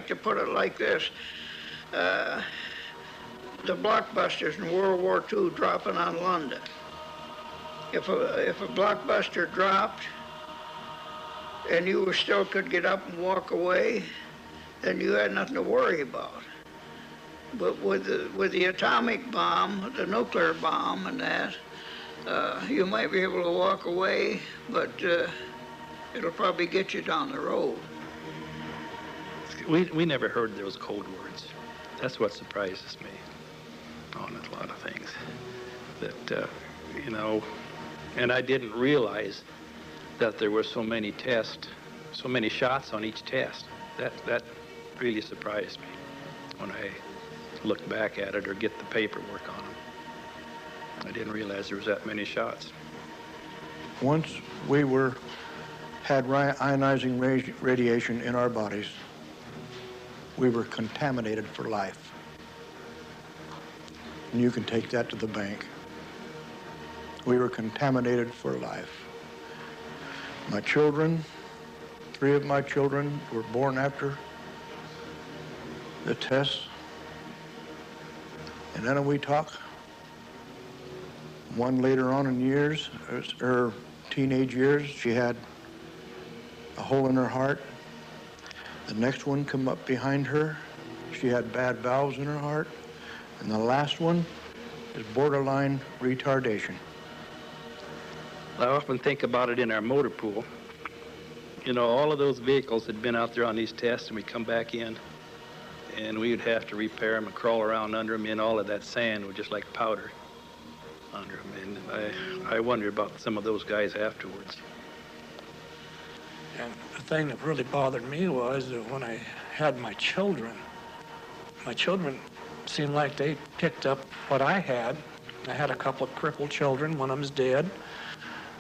to put it like this. The blockbusters in World War II dropping on London. If a blockbuster dropped and you still could get up and walk away, then you had nothing to worry about. But with the atomic bomb, the nuclear bomb and that, you might be able to walk away, but it'll probably get you down the road. We never heard those code words. That's what surprises me on a lot of things. That, you know, and I didn't realize that there were so many tests, so many shots on each test. That really surprised me when I look back at it or get the paperwork on them. I didn't realize there was that many shots. Once we had ionizing radiation in our bodies, we were contaminated for life. And you can take that to the bank. We were contaminated for life. My children, 3 of my children were born after the tests. And then we talk. One later on in years, her teenage years, she had a hole in her heart. The next one come up behind her. She had bad valves in her heart. And the last one is borderline retardation. I often think about it in our motor pool. You know, all of those vehicles had been out there on these tests, and we come back in, and we would have to repair them and crawl around under them, and all of that sand was just like powder under them. And I wonder about some of those guys afterwards. And the thing that really bothered me was that when I had my children seemed like they picked up what I had. I had a couple of crippled children. One of them's dead.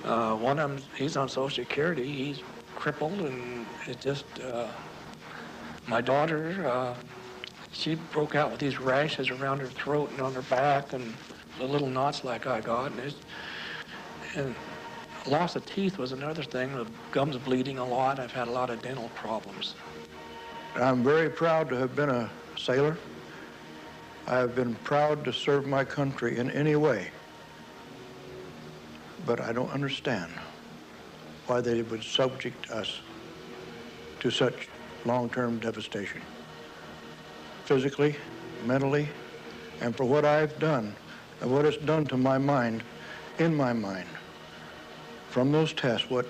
One of them, he's on Social Security. He's crippled, and it just, my daughter, she broke out with these rashes around her throat and on her back, and the little knots like I got, and loss of teeth was another thing. The gums bleeding a lot. I've had a lot of dental problems. I'm very proud to have been a sailor. I have been proud to serve my country in any way. But I don't understand why they would subject us to such long-term devastation. Physically, mentally, and for what I've done, and what it's done to my mind, in my mind, from those tests, what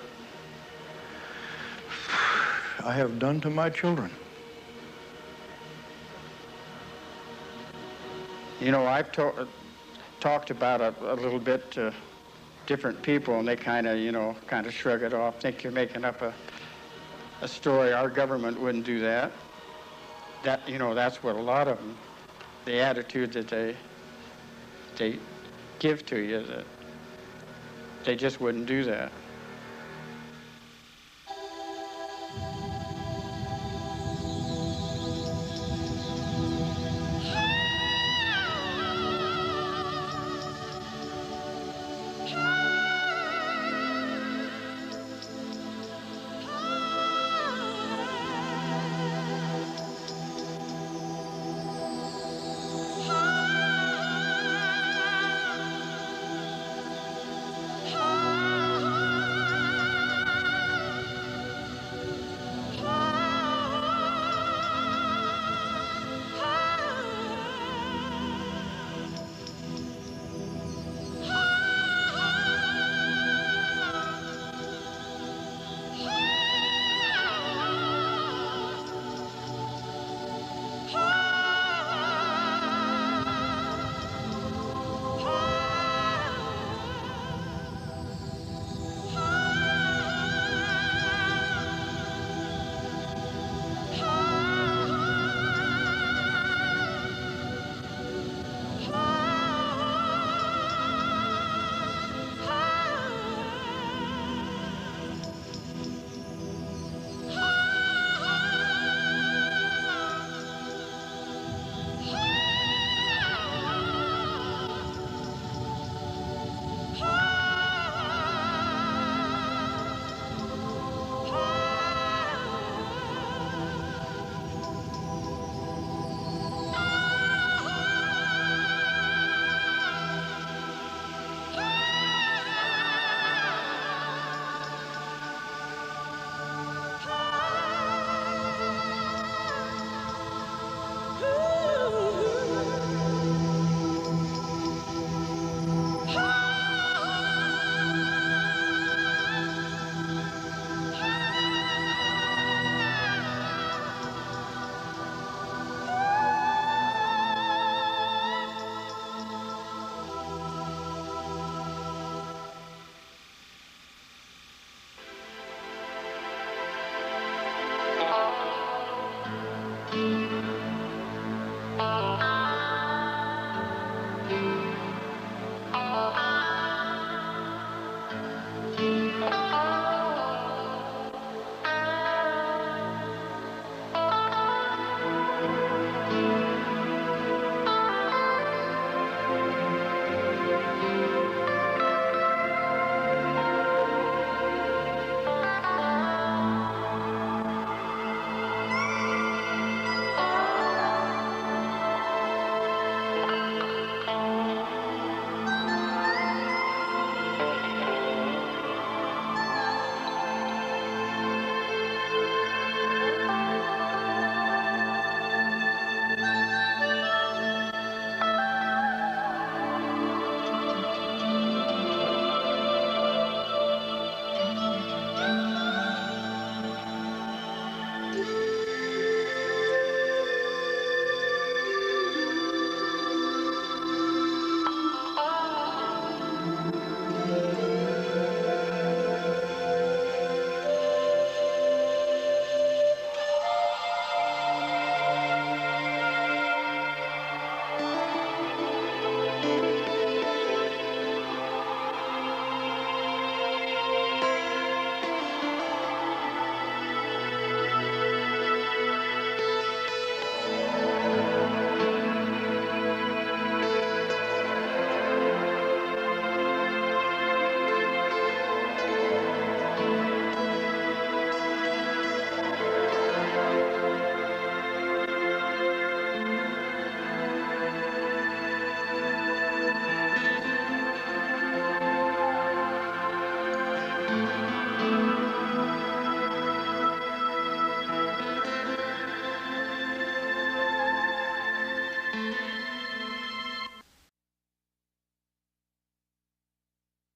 I have done to my children. You know, I've talked about it a little bit to different people, and they kind of shrug it off, think you're making up a story. Our government wouldn't do that. That's what a lot of them, the attitude that they give to you, that they just wouldn't do that.